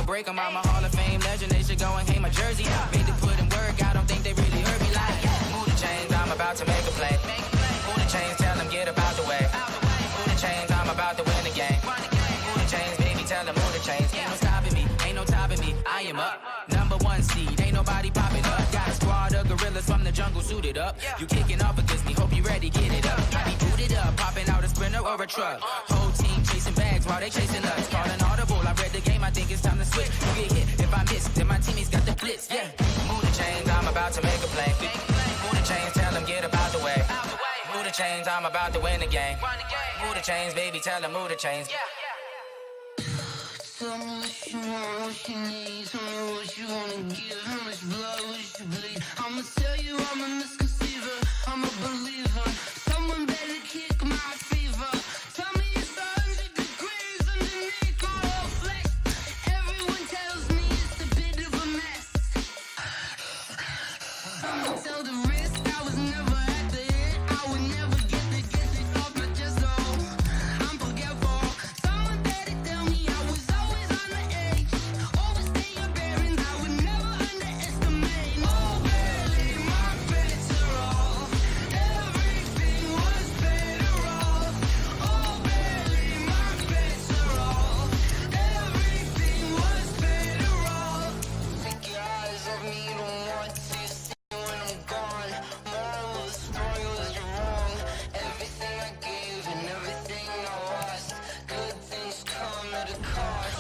never break them. I'm a Hall of Fame legend, they should go and hang my jersey. Made to put in work, I don't think they really heard me like, move the chains, I'm about to make a play. Move the chains, tell them get up out the way. Move the chains, I'm about to win the game. Move the chains, baby, tell them move the chains. Ain't no stopping me, ain't no topping me, I am up. Number one seed, ain't nobody popping up. Got a squad of gorillas from the jungle suited up. You kicking off against me, hope you ready, get it up. I be booted up, popping out a Sprinter or a truck. Whole team chasing bags while they chasing us. Calling audible, I read the game, I think it's time to switch. You get hit, if I miss, then my teammates got the blitz, yeah. Move the chains, I'm about to make a play. Move the chains, tell them get up out the way. Move the chains, I'm about to win the game. Move the chains, baby, tell them move the chains. Tell me what you want, what you need. Tell me what you wanna give. How much blood would you bleed? I'ma tell you I'm a misconceiver. I'm a believer. Someone better kick my fever. Tell me it's 100 degrees underneath my flesh. Everyone tells me it's a bit of a mess. I'ma tell the risk I was never at the hit. I would never get it off my chest. Oh, I'm forgetful. Someone better tell me I was always on the edge. Overstay your bearings, I would never underestimate. Oh, barely my bets are off. Everything was better off. Oh, barely my bets are off. Everything was better off. Take your eyes off me, you don't want to see when I'm gone. Moral of the story was you're wrong. Everything I gave and everything I lost. Good things come at a cost.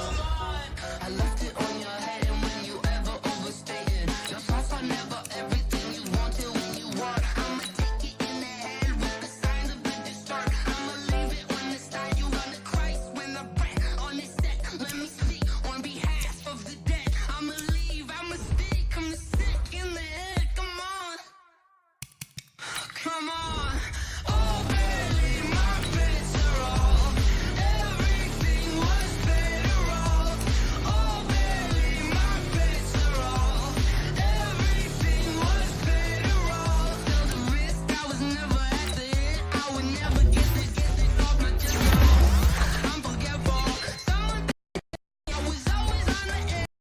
I left it on your head, and when you ever overstay it, your thoughts are never everything you wanted when you want. I'ma take it in the head with the signs of a start. I'ma leave it when it's time. You run to Christ when I break on this set. Let me speak on behalf of the dead. I'ma leave, I'ma speak, I'm sick in the head. Come on, come on. Oh, barely my bets are off. Everything was better off. Oh, barely my bets are off. Everything was better off. Tell the risk I was never at the hit. I would never get it off my chest. I'm forgetful. Someone I was always on the edge.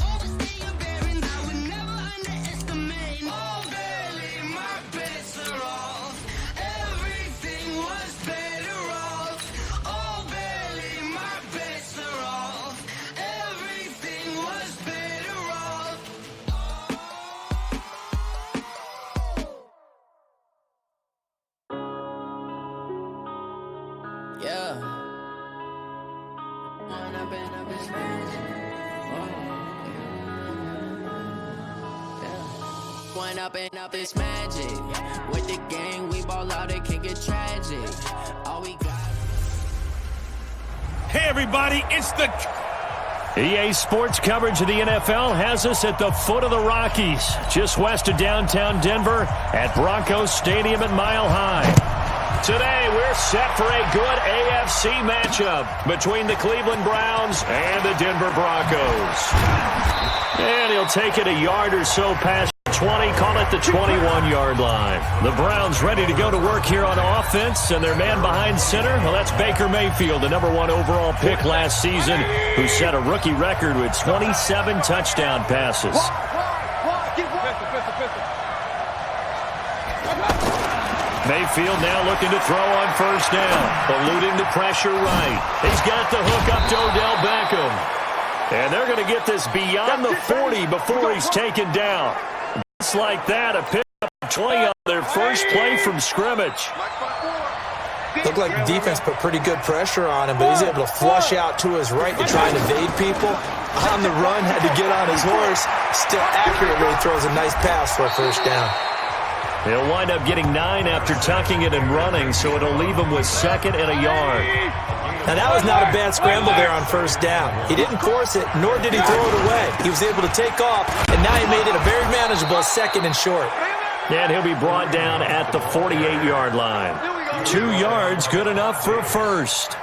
Overstay your bearings, I would never underestimate. Oh, barely my bets are off. Everything was better off. Oh, barely my bets are off. Everything was better off. Yeah. One up and up is magic. With the gang, we ball out, it can get tragic. All we got. Hey, everybody, it's the... EA Sports coverage of the NFL has us at the foot of the Rockies, just west of downtown Denver at Broncos Stadium at Mile High. Today, we're set for a good AFC matchup between the Cleveland Browns and the Denver Broncos. And he'll take it a yard or so past 20, call it the 21-yard line. The Browns ready to go to work here on offense, and their man behind center, well, that's Baker Mayfield, the number 1 overall pick last season, who set a rookie record with 27 touchdown passes. Mayfield now looking to throw on first down, eluding the pressure right. He's got the hook up to Odell Beckham. And they're going to get this beyond the 40 before he's taken down. Just like that, a pick-up play on their first play from scrimmage. Looked like the defense put pretty good pressure on him, but he's able to flush out to his right to try and evade people. On the run, had to get on his horse. Still accurately throws a nice pass for a first down. He'll wind up getting 9 after tucking it and running, so it'll leave him with 2nd and a yard. Now, that was not a bad scramble there on first down. He didn't force it, nor did he throw it away. He was able to take off, and now he made it a very manageable 2nd and short. And he'll be brought down at the 48-yard line. 2 yards, good enough for a first.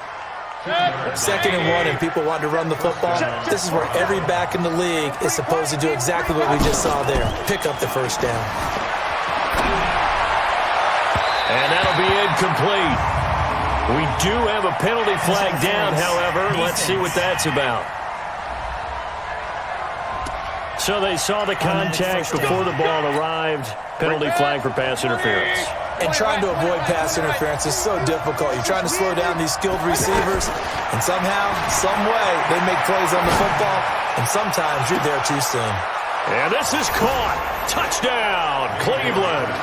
2nd and 1, and people want to run the football. This is where every back in the league is supposed to do exactly what we just saw there. Pick up the first down. And that'll be incomplete. We do have a penalty flag down, however. Let's see what that's about. So they saw the contact before the ball arrived. Penalty flag for pass interference. And trying to avoid pass interference is so difficult. You're trying to slow down these skilled receivers, and somehow, some way, they make plays on the football, and sometimes you're there too soon. And this is caught. Touchdown, Cleveland.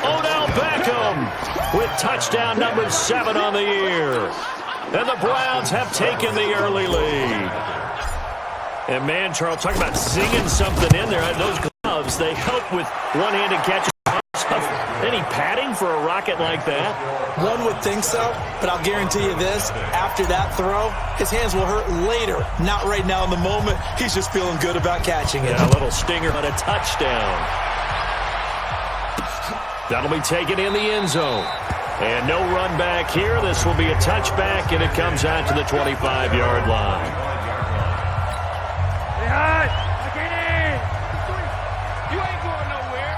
Odell Beckham with touchdown number 7 on the year. And the Browns have taken the early lead. And man, Charles, talking about singing something in there. Those gloves, they help with one-handed catches. Any padding for a rocket like that? One would think so, but I'll guarantee you this. After that throw, his hands will hurt later. Not right now in the moment. He's just feeling good about catching it. Yeah, a little stinger on a touchdown. That'll be taken in the end zone. And no run back here. This will be a touchback, and it comes out to the 25-yard line. You ain't going nowhere.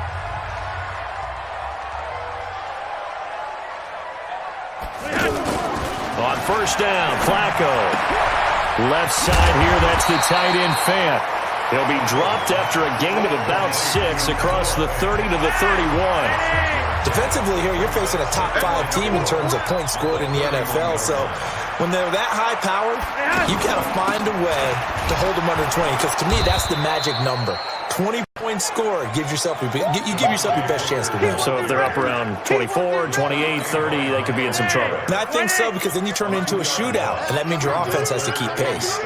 On first down, Flacco. Left side here, that's the tight end Fant. He'll be dropped after a gain of about 6 across the 30 to the 31. Defensively here, you're facing a top-5 team in terms of points scored in the NFL, so when they're that high-powered, you've got to find a way to hold them under 20, because to me, that's the magic number. 20-point score gives yourself you give yourself your best chance to win. So if they're up around 24, 28, 30, they could be in some trouble. And I think so, because then you turn it into a shootout, and that means your offense has to keep pace.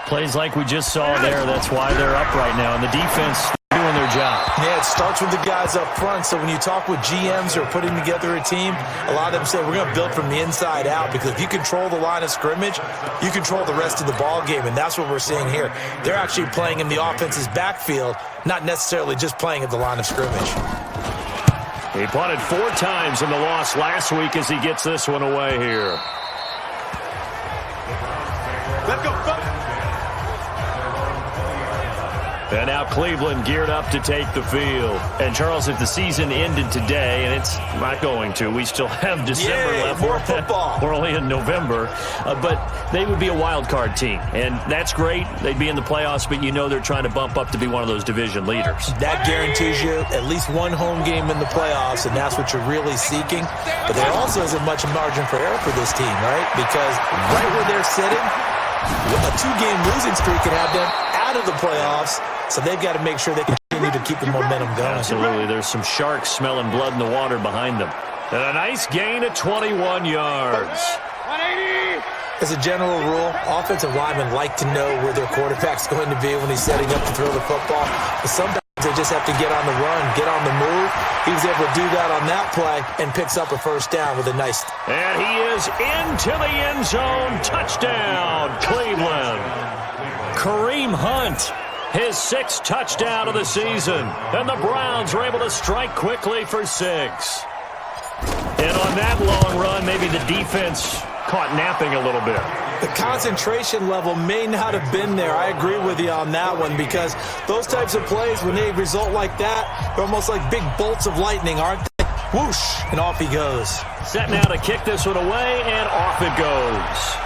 Plays like we just saw there, that's why they're up right now. And the defense doing their job. Yeah, it starts with the guys up front. So when you talk with GMs who are putting together a team, a lot of them say we're going to build from the inside out, because if you control the line of scrimmage, you control the rest of the ball game, and that's what we're seeing here. They're actually playing in the offense's backfield, not necessarily just playing at the line of scrimmage. He punted 4 times in the loss last week as he gets this one away here. Let's go. And now Cleveland geared up to take the field. And, Charles, if the season ended today, and it's not going to, we still have December left. More football. We're only in November. But they would be a wild card team. And that's great. They'd be in the playoffs, but you know they're trying to bump up to be one of those division leaders. That guarantees you at least one home game in the playoffs, and that's what you're really seeking. But there also isn't much margin for error for this team, right? Because right where they're sitting, a 2-game losing streak can have them out of the playoffs, so they've got to make sure they continue to keep the momentum going. Absolutely. There's some sharks smelling blood in the water behind them. And a nice gain of 21 yards. 180. As a general rule, offensive linemen like to know where their quarterback's going to be when he's setting up to throw the football. But sometimes they just have to get on the run, get on the move. He was able to do that on that play and picks up a first down with a nice... And he is into the end zone. Touchdown, Cleveland. Kareem Hunt, his 6th touchdown of the season. And the Browns are able to strike quickly for 6. And on that long run, maybe the defense caught napping a little bit. The concentration level may not have been there. I agree with you on that one, because those types of plays, when they result like that, they're almost like big bolts of lightning, aren't they? Whoosh, and off he goes. Set now to kick this one away, and off it goes.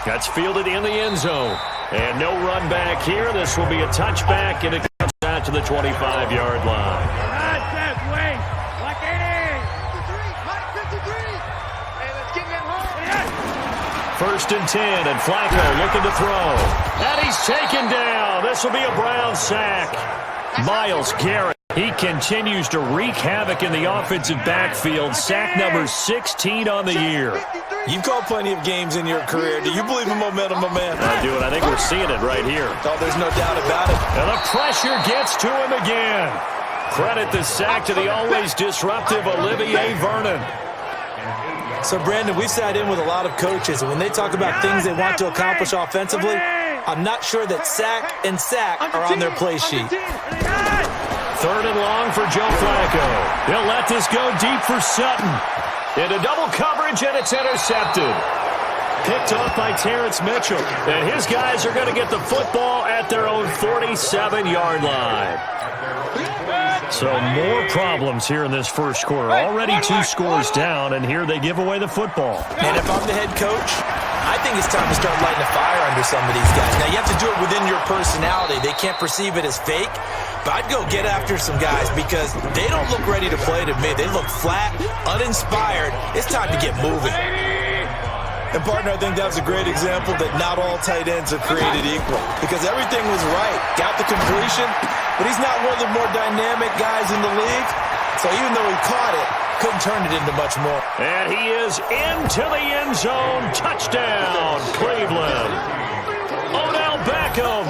That's fielded in the end zone. And no run back here. This will be a touchback, and it comes out to the 25-yard line. First and 10, and Flacco looking to throw. And he's taken down. This will be a Brown sack. Myles Garrett, he continues to wreak havoc in the offensive backfield. Sack number 16 on the year. You've called plenty of games in your career. Do you believe in momentum, my man? I do, and I think we're seeing it right here. Oh, there's no doubt about it. And the pressure gets to him again. Credit the sack to the always disruptive Olivier Vernon. So, Brandon, we've sat in with a lot of coaches, and when they talk about things they want to accomplish offensively, I'm not sure that sack and sack are on their play sheet. 3rd and long for Joe Flacco. He'll let this go deep for Sutton. Into double coverage, and it's intercepted. Picked off by Terrence Mitchell. And his guys are going to get the football at their own 47-yard line. So more problems here in this first quarter. Already 2 scores down, and here they give away the football. And if I'm the head coach, I think it's time to start lighting a fire under for some of these guys. Now, you have to do it within your personality. They can't perceive it as fake. But I'd go get after some guys because they don't look ready to play to me. They look flat, uninspired. It's time to get moving. And, partner, I think that was a great example that not all tight ends are created equal because everything was right. Got the completion, but he's not one of the more dynamic guys in the league. So even though he caught it, couldn't turn it into much more. And he is into the end zone. Touchdown, Cleveland. Odell Beckham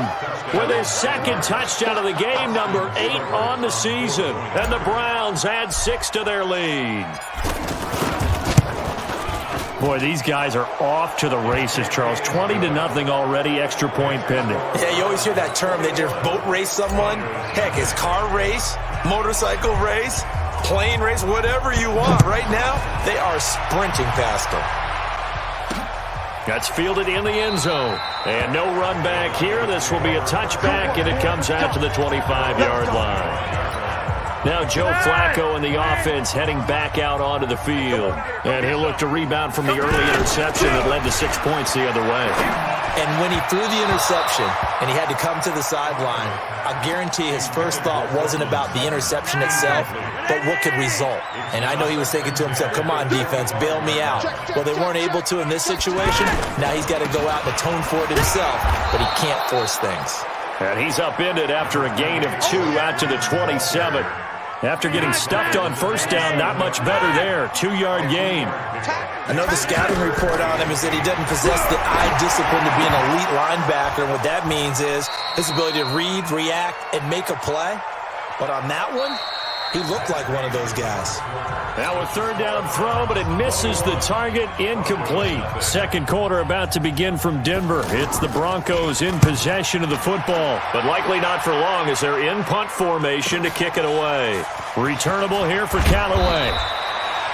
with his second touchdown of the game, number 8 on the season. And the Browns add 6 to their lead. Boy, these guys are off to the races, Charles. 20-0 already, extra point pending. Yeah, you always hear that term. They just boat race someone. Heck, it's car race, motorcycle race, plane race, whatever you want. Right now, they are sprinting past them. That's fielded in the end zone. And no run back here. This will be a touchback, and it comes out to the 25-yard line. Now Joe Flacco and the offense heading back out onto the field. And he'll look to rebound from the early interception that led to 6 points the other way. And when he threw the interception and he had to come to the sideline, I guarantee his first thought wasn't about the interception itself, but what could result. And I know he was thinking to himself, come on, defense, bail me out. Well, they weren't able to in this situation. Now he's got to go out and atone for it himself, but he can't force things. And he's upended after a gain of 2 out to the 27. After getting stuffed on first down, not much better there. 2-yard gain. I know the scouting report on him is that he doesn't possess the eye discipline to be an elite linebacker. What that means is his ability to read, react, and make a play. But on that one, he looked like one of those guys. Now a third down throw, but it misses the target. Incomplete. Second quarter about to begin from Denver. It's the Broncos in possession of the football, but likely not for long as they're in punt formation to kick it away. Returnable here for Callaway.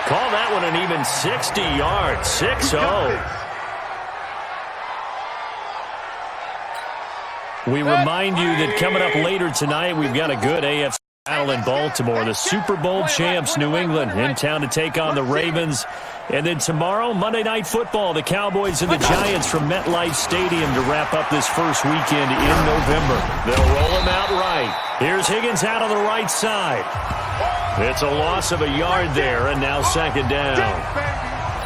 Call that one an even 60 yards. 6-0. We remind you that coming up later tonight, we've got a good AFC battle in Baltimore. The Super Bowl champs, New England, in town to take on the Ravens. And then tomorrow, Monday Night Football, the Cowboys and the Giants from MetLife Stadium to wrap up this first weekend in November. They'll roll him out right. Here's Higgins out on the right side. It's a loss of a yard there, and now second down.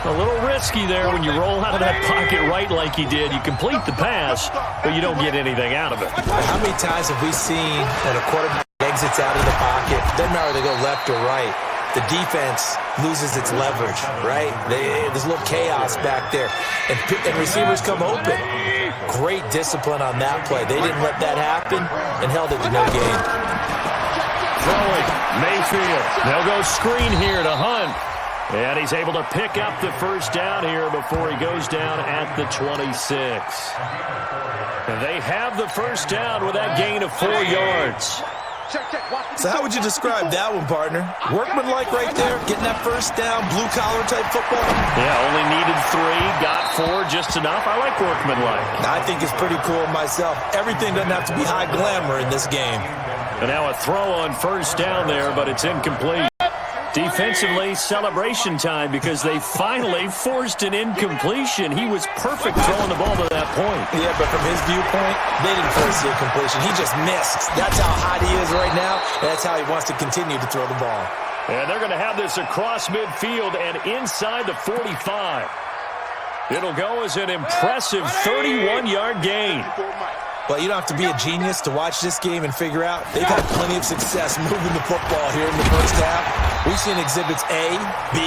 A little risky there when you roll out of that pocket right like he did. You complete the pass, but you don't get anything out of it. How many times have we seen that a quarterback exits out of the pocket? Doesn't matter if they go left or right. The defense loses its leverage, right? There's a little chaos back there. And receivers come open. Great discipline on that play. They didn't let that happen and held it to no gain. Throwing, Mayfield. They'll go screen here to Hunt. And he's able to pick up the first down here before he goes down at the 26. And they have the first down with that gain of 4 yards. So how would you describe that one, partner? Workmanlike right there, getting that first down, blue-collar type football? Yeah, only needed 3, got 4, just enough. I like workmanlike. I think it's pretty cool myself. Everything doesn't have to be high glamour in this game. And now a throw on first down there, but it's incomplete. Defensively, celebration time because they finally forced an incompletion. He was perfect throwing the ball to that point. Yeah, but from his viewpoint, they didn't force the incompletion. He just missed. That's how hot he is right now, and that's how he wants to continue to throw the ball. And they're going to have this across midfield and inside the 45. It'll go as an impressive 31-yard gain. Well, you don't have to be a genius to watch this game and figure out they've had plenty of success moving the football here in the first half. We've seen exhibits A, B,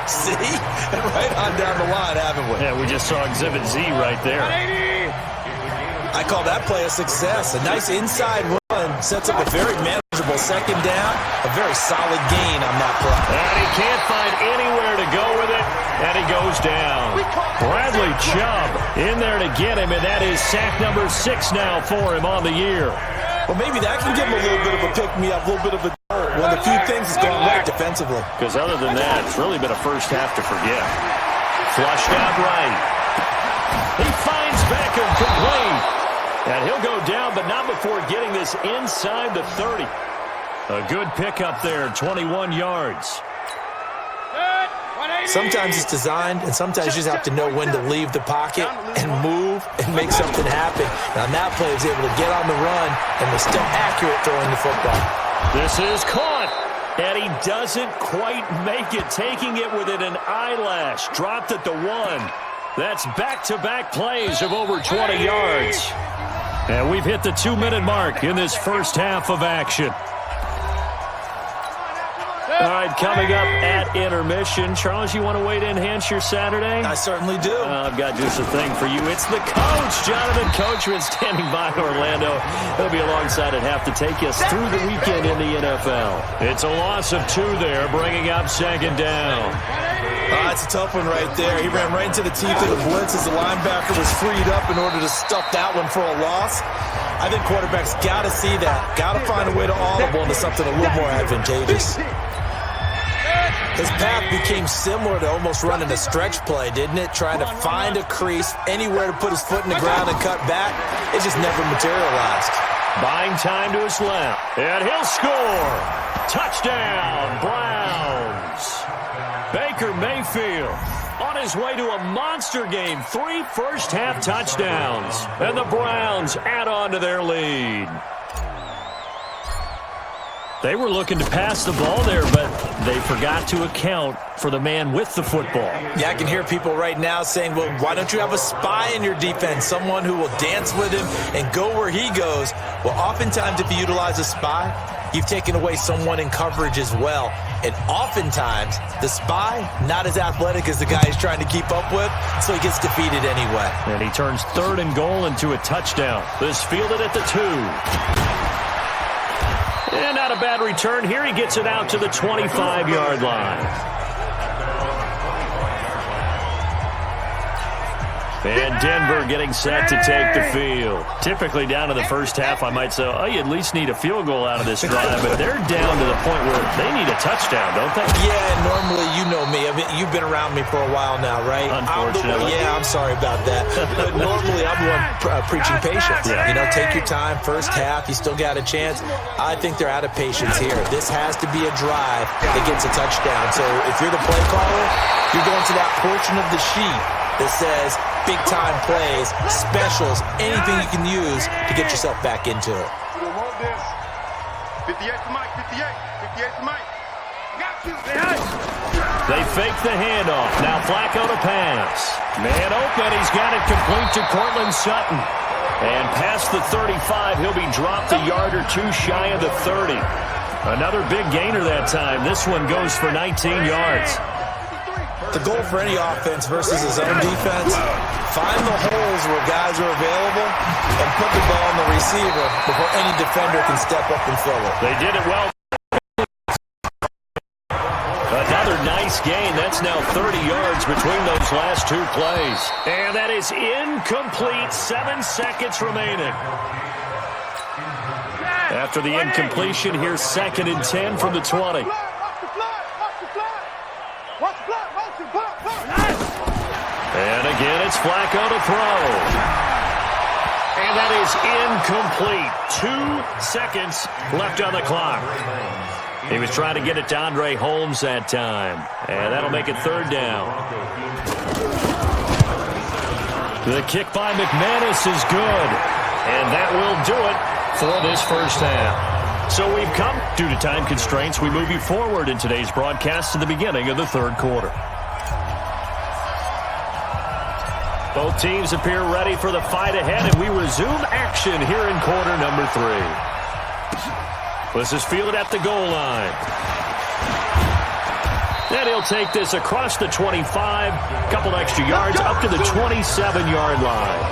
C, and right on down the line, haven't we? Yeah, we just saw exhibit Z right there. I call that play a success. A nice inside run sets up a very manageable second down, a very solid gain on that play. And he can't find anywhere to go with it, and he goes down. Bradley Chubb in there to get him, and that is sack number 6 now for him on the year. Well, maybe that can give him a little bit of a pick-me-up, a little bit of a one of the few things that's going right defensively. Because other than that, it's really been a first half to forget. Flushed out right. He finds Beckham complete. And he'll go down, but not before getting this inside the 30. A good pickup there, 21 yards. Sometimes it's designed, and sometimes you just have to know when to leave the pocket and move and make something happen. And on that play, he was able to get on the run and was still accurate throwing the football. This is caught, and he doesn't quite make it, taking it within an eyelash. Dropped at the 1. That's back-to-back plays of over 20 yards. And we've hit the 2-minute mark in this first half of action. All right, coming up at intermission. Charles, you want to wait to enhance your Saturday? I certainly do. I've got just a thing for you. It's the coach, Jonathan Coachman, standing by Orlando. He'll be alongside at half to take us through the weekend in the NFL. It's a loss of 2 there, bringing up second down. It's a tough one right there. He ran right into the teeth of the blitz as the linebacker was freed up in order to stuff that one for a loss. I think quarterbacks got to see that. Got to find a way to audible into something a little more advantageous. His path became similar to almost running a stretch play, didn't it? Trying to find a crease, anywhere to put his foot in the ground and cut back. It just never materialized. Buying time to his left, and he'll score. Touchdown, Browns. Baker Mayfield on his way to a monster game. 3 first-half touchdowns, and the Browns add on to their lead. They were looking to pass the ball there, but they forgot to account for the man with the football. Yeah, I can hear people right now saying, well, why don't you have a spy in your defense, someone who will dance with him and go where he goes? Well, oftentimes if you utilize a spy, you've taken away someone in coverage as well. And oftentimes, the spy, not as athletic as the guy he's trying to keep up with, so he gets defeated anyway. And he turns 3rd and goal into a touchdown. This fielded at the 2. And not a bad return here. He gets it out to the 25-yard line. And Denver getting set to take the field. Typically down to the first half, I might say, oh, you at least need a field goal out of this drive. But they're down to the point where they need a touchdown, don't they? Yeah, normally, you know me. I mean, you've been around me for a while now, right? Unfortunately. I'm sorry about that. But normally, I'm the one preaching patience. Yeah. You know, take your time. First half, you still got a chance. I think they're out of patience here. This has to be a drive that gets a touchdown. So if you're the play caller, you're going to that portion of the sheet that says big-time plays, specials, anything you can use to get yourself back into it. We don't want this. 58 to Mike, 58 to Mike. Got you. They fake the handoff. Now Flacco to pass. Man open. He's got it complete to Cortland Sutton. And past the 35, he'll be dropped a yard or 2 shy of the 30. Another big gainer that time. This one goes for 19 yards. The goal for any offense versus his own defense, find the holes where guys are available and put the ball on the receiver before any defender can step up and fill it. They did it well. Another nice gain. That's now 30 yards between those last 2 plays. And that is incomplete. 7 seconds remaining. After the incompletion, here's 2nd and 10 from the 20. And again, it's Flacco to throw. And that is incomplete. 2 seconds left on the clock. He was trying to get it to Andre Holmes that time. And that'll make it 3rd down. The kick by McManus is good. And that will do it for this first half. So we've come, due to time constraints, we move you forward in today's broadcast to the beginning of the 3rd quarter. Both teams appear ready for the fight ahead, and we resume action here in quarter number 3. This is fielded at the goal line. And he'll take this across the 25, couple extra yards, up to the 27-yard line.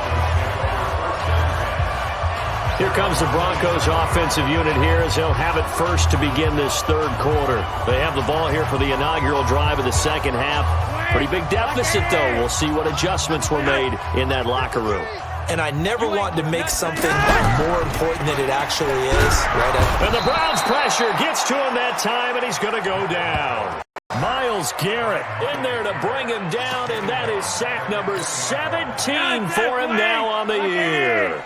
Here comes the Broncos offensive unit here as they'll have it first to begin this 3rd quarter. They have the ball here for the inaugural drive of the 2nd half. Pretty big deficit, though. We'll see what adjustments were made in that locker room. And I never want to make something more important than it actually is. Right. And the Browns pressure gets to him that time, and he's going to go down. Myles Garrett in there to bring him down, and that is sack number 17 for him now on the year.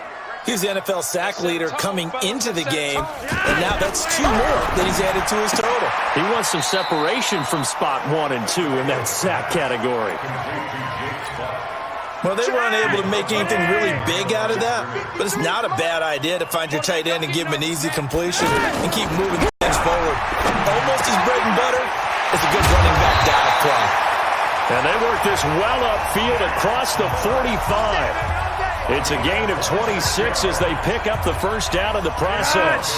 He was the NFL sack leader coming into the game, and now that's 2 more that he's added to his total. He wants some separation from spot 1 and 2 in that sack category. Well, they were unable to make anything really big out of that, but it's not a bad idea to find your tight end and give him an easy completion and keep moving things forward. Almost his bread and butter is a good running back dive play. And they work this well upfield across the 45. It's a gain of 26 as they pick up the first down in the process.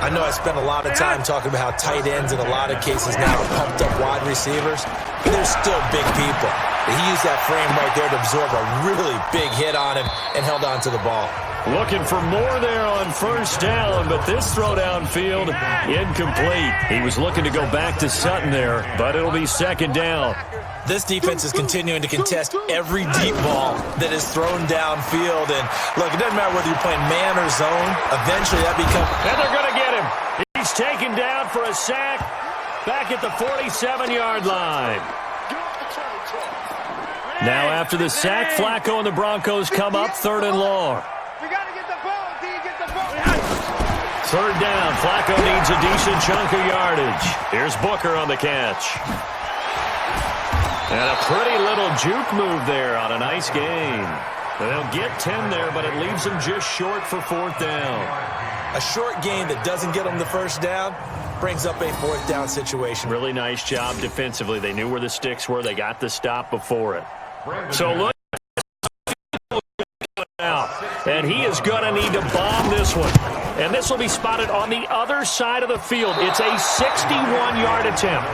I know I spent a lot of time talking about how tight ends in a lot of cases now are pumped up wide receivers, but they're still big people. He used that frame right there to absorb a really big hit on him and held on to the ball. Looking for more there on first down, but this throw downfield incomplete. He was looking to go back to Sutton there, but it'll be second down. This defense is continuing to contest every deep ball that is thrown downfield. And, look, it doesn't matter whether you're playing man or zone. Eventually, that becomes... And they're going to get him. He's taken down for a sack back at the 47-yard line. Now, after the sack, Flacco and the Broncos come up 3rd and long. We got to get the ball, D. Get the ball. 3rd down. Flacco needs a decent chunk of yardage. Here's Booker on the catch. And a pretty little juke move there on a nice gain. They'll get 10 there, but it leaves them just short for 4th down. A short gain that doesn't get them the first down brings up a 4th down situation. Really nice job defensively. They knew where the sticks were. They got the stop before it. So look out. And he is going to need to bomb this one. And this will be spotted on the other side of the field. It's a 61-yard attempt.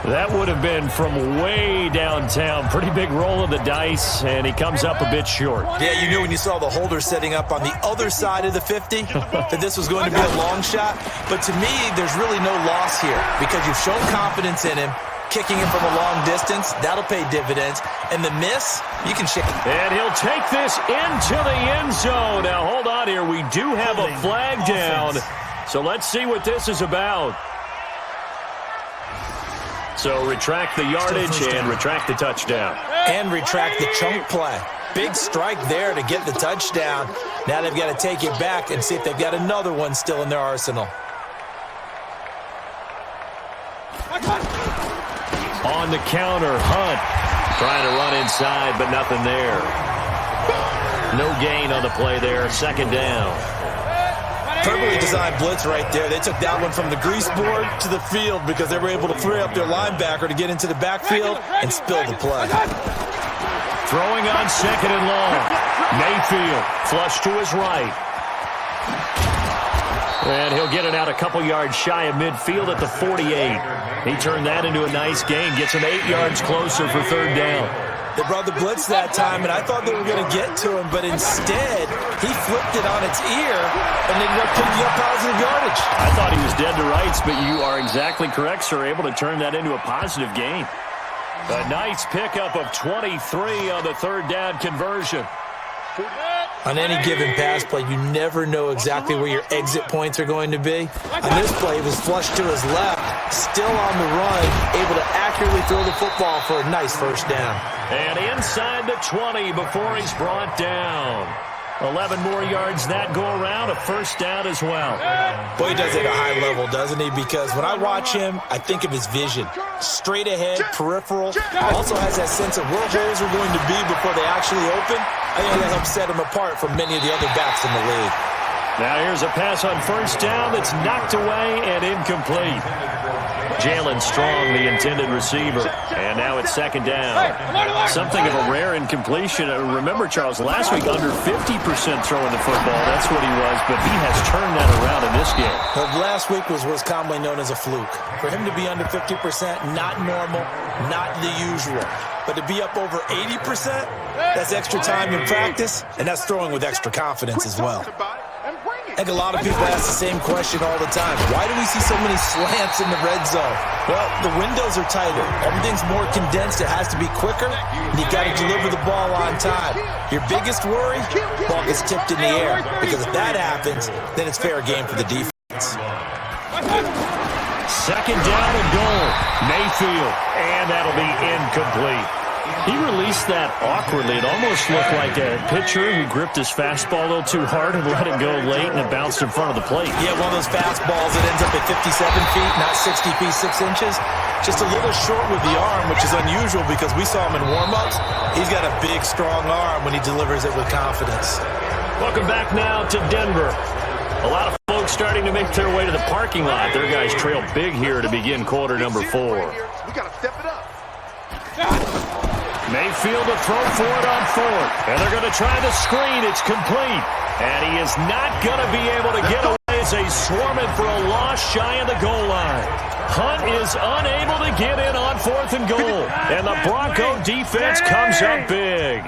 That would have been from way downtown. Pretty big roll of the dice, and he comes up a bit short. Yeah, you knew when you saw the holder setting up on the other side of the 50 that this was going to be a long shot. But to me, there's really no loss here because you've shown confidence in him. Kicking him from a long distance, that'll pay dividends. And the miss, you can shake. And he'll take this into the end zone. Now, hold on here. We do have a flag down. So let's see what this is about. So retract the yardage and retract the touchdown. And retract the chunk play. Big strike there to get the touchdown. Now they've got to take it back and see if they've got another one still in their arsenal. On the counter, Hunt trying to run inside, but nothing there. No gain on the play there. 2nd down. Perfectly designed blitz right there. They took that one from the grease board to the field because they were able to free up their linebacker to get into the backfield and spill the play. Throwing on 2nd and long. Mayfield flush to his right. And he'll get it out a couple yards shy of midfield at the 48. He turned that into a nice gain. Gets him 8 yards closer for 3rd down. They brought the blitz that time, and I thought they were going to get to him, but instead, he flipped it on its ear and ended up picking up positive yardage. I thought he was dead to rights, but you are exactly correct, sir. Able to turn that into a positive gain. A nice pickup of 23 on the 3rd down conversion. On any given pass play, you never know exactly where your exit points are going to be. On this play, he was flushed to his left, still on the run, able to accurately throw the football for a nice 1st down. And inside the 20 before he's brought down. 11 more yards that go around, a 1st down as well. Boy, he does it at a high level, doesn't he? Because when I watch him, I think of his vision. Straight ahead, peripheral. Also has that sense of where holes are going to be before they actually open. I think that helps set him apart from many of the other backs in the league. Now here's a pass on 1st down that's knocked away and incomplete. Jalen Strong, the intended receiver. And now it's 2nd down. Something of a rare incompletion. Remember, Charles, last week under 50% throwing the football. That's what he was, but he has turned that around in this game. Well, last week was what's commonly known as a fluke. For him to be under 50%, not normal, not the usual. But to be up over 80%, that's extra time in practice, and that's throwing with extra confidence as well. I think a lot of people ask the same question all the time. Why do we see so many slants in the red zone? Well, the windows are tighter. Everything's more condensed. It has to be quicker, and you got to deliver the ball on time. Your biggest worry, ball gets tipped in the air, because if that happens, then it's fair game for the defense. 2nd down and goal. Mayfield, and that'll be incomplete. He released that awkwardly. It almost looked like a pitcher who gripped his fastball a little too hard and let it go late, and it bounced in front of the plate. Yeah, one of those fastballs that ends up at 57 feet, not 60 feet, 6 inches. Just a little short with the arm, which is unusual because we saw him in warm-ups. He's got a big, strong arm when he delivers it with confidence. Welcome back now to Denver. A lot of folks starting to make their way to the parking lot. Their guys trail big here to begin quarter number 4. We got to step it up. Mayfield to throw for it on 4th. And they're going to try the screen. It's complete. And he is not going to be able to get away as they swarm it for a loss shy of the goal line. Hunt is unable to get in on 4th and goal. And the Bronco defense comes up big.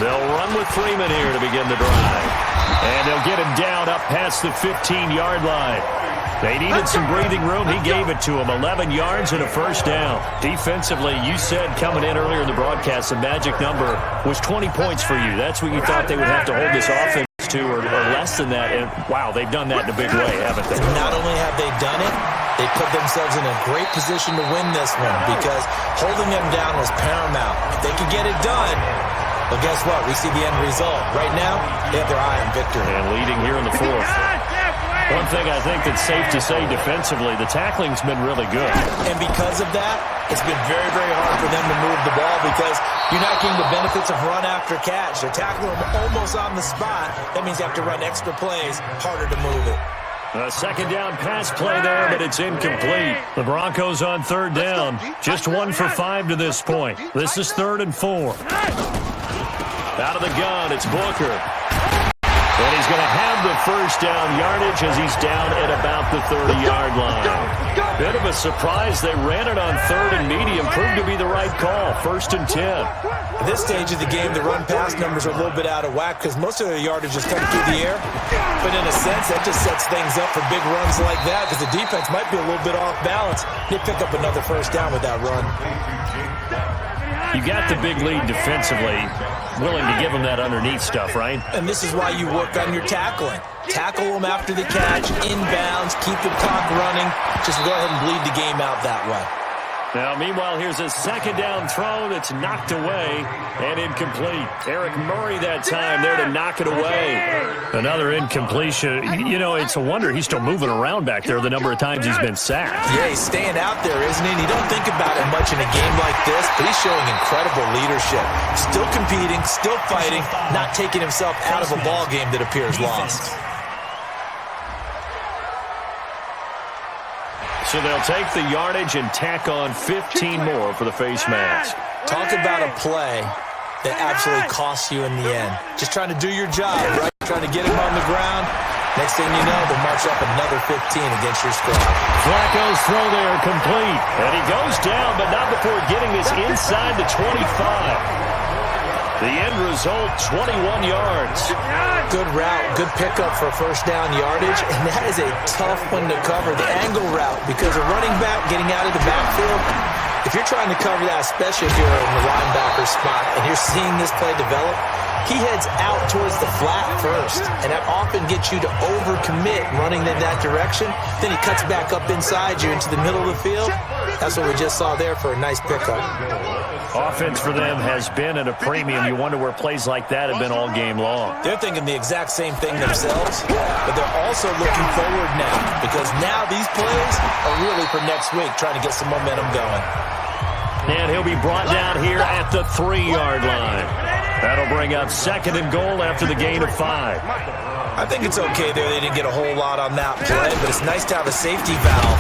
They'll run with Freeman here to begin the drive. And they'll get him down up past the 15-yard line. They needed some breathing room. He gave it to them. 11 yards and a first down. Defensively, you said coming in earlier in the broadcast, the magic number was 20 points for you. That's what you thought they would have to hold this offense to, or less than that. And, wow, they've done that in a big way, haven't they? Not only have they done it, they put themselves in a great position to win this one because holding them down was paramount. If they could get it done, well, guess what? We see the end result. Right now, they have their eye on victory. And leading here in the 4th. One thing I think that's safe to say defensively, the tackling's been really good. And because of that, it's been very, very hard for them to move the ball because you're not getting the benefits of run after catch. They're tackling them almost on the spot. That means you have to run extra plays, harder to move it. A second down pass play there, but it's incomplete. The Broncos on 3rd down. Just 1 for 5 to this point. This is 3rd and 4. Out of the gun, it's Booker. And he's going to have the first down yardage as he's down at about the 30-yard line. Bit of a surprise. They ran it on 3rd and medium. Proved to be the right call. 1st and 10. At this stage of the game, the run-pass numbers are a little bit out of whack because most of their yardage is coming through the air. But in a sense, that just sets things up for big runs like that because the defense might be a little bit off balance. They pick up another first down with that run. You got the big lead defensively, willing to give them that underneath stuff, right? And this is why you work on your tackling. Tackle them after the catch, inbounds, keep the clock running. Just go ahead and bleed the game out that way. Now, meanwhile, here's a second down throw that's knocked away and incomplete. Eric Murray that time there to knock it away. Another incompletion. You know, it's a wonder he's still moving around back there the number of times he's been sacked. Yeah, he's staying out there, isn't he? And you don't think about it much in a game like this, but he's showing incredible leadership. Still competing, still fighting, not taking himself out of a ball game that appears lost. So they'll take the yardage and tack on 15 more for the face mask. Talk about a play that absolutely costs you in the end. Just trying to do your job, right? Trying to get him on the ground. Next thing you know, they'll march up another 15 against your squad. Flacco's throw there complete. And he goes down, but not before getting this inside the 25. The end result, 21 yards. Good route, good pickup for first down yardage, and that is a tough one to cover, the angle route, because a running back getting out of the backfield, if you're trying to cover that, especially if you're in the linebacker spot and you're seeing this play develop, he heads out towards the flat first, and that often gets you to overcommit running in that direction. Then he cuts back up inside you into the middle of the field. That's what we just saw there for a nice pickup. Offense for them has been at a premium. You wonder where plays like that have been all game long. They're thinking the exact same thing themselves, but they're also looking forward now because now these plays are really for next week, trying to get some momentum going. And he'll be brought down here at the 3-yard line. That'll bring up 2nd and goal after the gain of 5. I think it's okay there. They didn't get a whole lot on that play, but it's nice to have a safety valve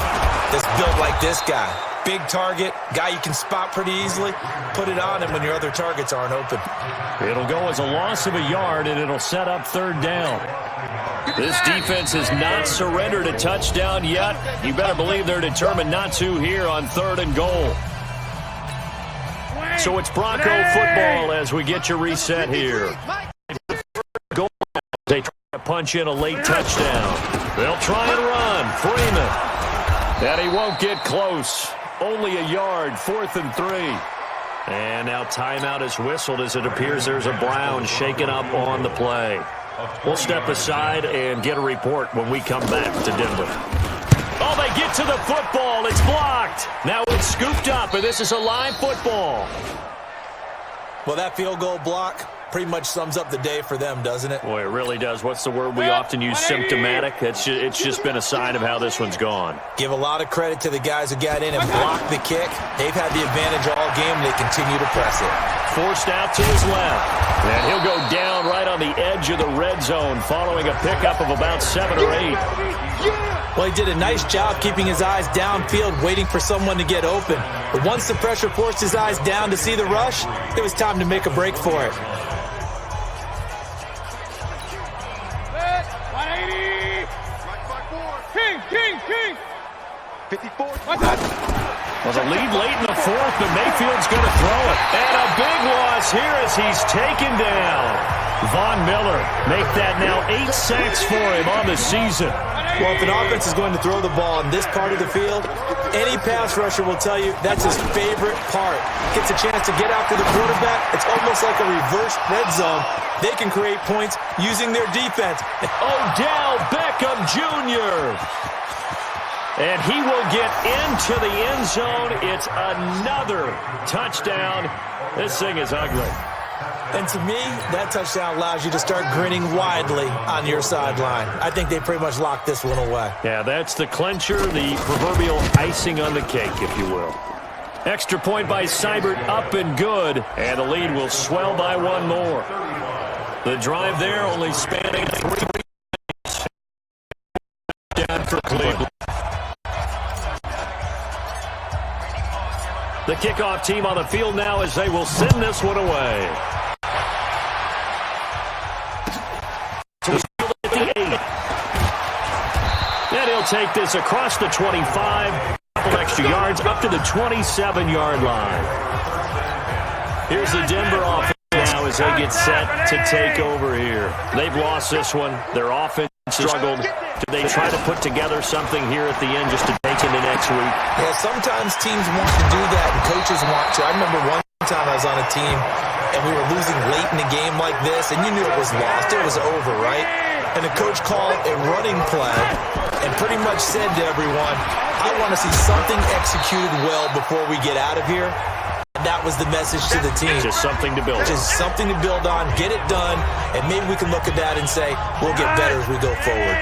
that's built like this guy. Big target, guy you can spot pretty easily. Put it on him when your other targets aren't open. It'll go as a loss of a yard, and it'll set up 3rd down. This defense has not surrendered a touchdown yet. You better believe they're determined not to here on 3rd and goal. So it's Bronco football as we get your reset here. They try to punch in a late touchdown. They'll try and run. Freeman. And he won't get close. Only a yard, 4th and 3. And now timeout is whistled as it appears there's a Brown shaken up on the play. We'll step aside and get a report when we come back to Denver. Oh, they get to the football. It's blocked. Now it's scooped up, and this is a live football. Well, that field goal block pretty much sums up the day for them, doesn't it? Boy, it really does. What's the word we often use? Symptomatic. It's just been a sign of how this one's gone. Give a lot of credit to the guys who got in and blocked the kick. They've had the advantage all game, and they continue to press it. Forced out to his left. And he'll go down right on the edge of the red zone following a pickup of about 7 or 8. Well, he did a nice job keeping his eyes downfield, waiting for someone to get open. But once the pressure forced his eyes down to see the rush, it was time to make a break for it. 54. Well, the lead late in the fourth, but Mayfield's going to throw it. And a big loss here as he's taken down. Von Miller make that now 8 sacks for him on the season. Well, if an offense is going to throw the ball in this part of the field, any pass rusher will tell you that's his favorite part. Gets a chance to get after the quarterback. It's almost like a reverse red zone. They can create points using their defense. Odell Beckham Jr. And he will get into the end zone. It's another touchdown. This thing is ugly. And to me, that touchdown allows you to start grinning widely on your sideline. I think they pretty much locked this one away. Yeah, that's the clincher, the proverbial icing on the cake, if you will. Extra point by Seibert, up and good. And the lead will swell by one more. The drive there only spanning 3 weeks. Down for Cleveland. The kickoff team on the field now as they will send this one away. So he's at the 8. And he'll take this across the 25. A couple extra yards up to the 27-yard line. Here's the Denver offense now as they get set to take over here. They've lost this one. Their offense struggled. Do they try to put together something here at the end just to take into next week? Yeah, sometimes teams want to do that and coaches want to. I remember one time I was on a team and we were losing late in a game like this and you knew it was lost. It was over, right? And the coach called a running play and pretty much said to everyone, I want to see something executed well before we get out of here. And that was the message to the team. Just something to build on. Just something to build on, get it done, and maybe we can look at that and say, we'll get better as we go forward.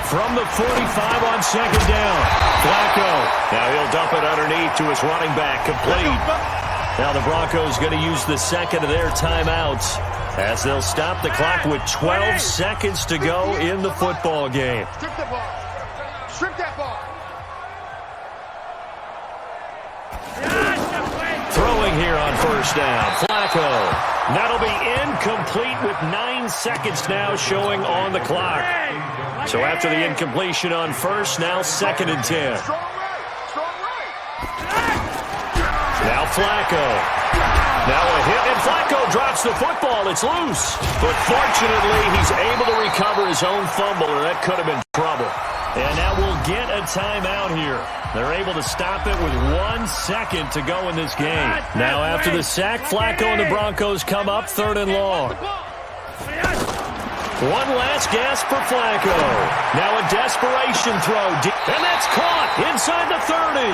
From the 45 on second down, Flacco. Now he'll dump it underneath to his running back, complete. Now the Broncos going to use the second of their timeouts as they'll stop the clock with 12 seconds to go in the football game. Strip that ball. Strip that ball. Throwing here on first down, Flacco. That'll be incomplete with 9 seconds now showing on the clock. So after the incompletion on first, now second and 10. Strong right. Strong right. Now Flacco. Now a hit, and Flacco drops the football. It's loose. But fortunately, he's able to recover his own fumble, or that could have been trouble. And now we'll get a timeout here. They're able to stop it with 1 second to go in this game. Now after the sack, Flacco and the Broncos come up 3rd and long. One last gasp for Flacco. Now a desperation throw. And that's caught inside the 30.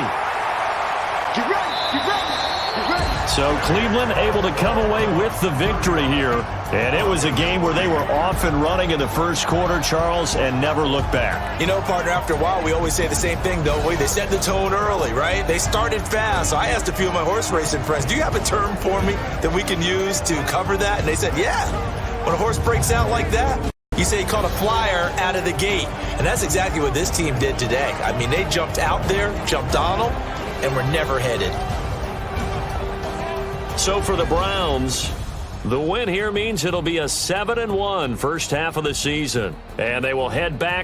Get ready. Get ready. Get ready. So Cleveland able to come away with the victory here. And it was a game where they were off and running in the first quarter, Charles, and never looked back. You know, partner, after a while, we always say the same thing, don't we? They set the tone early, right? They started fast. So I asked a few of my horse racing friends, do you have a term for me that we can use to cover that? And they said, yeah. When a horse breaks out like that, you say he caught a flyer out of the gate. And that's exactly what this team did today. I mean, they jumped out there, jumped on them, and were never headed. So for the Browns, the win here means it'll be a 7-1 first half of the season. And they will head back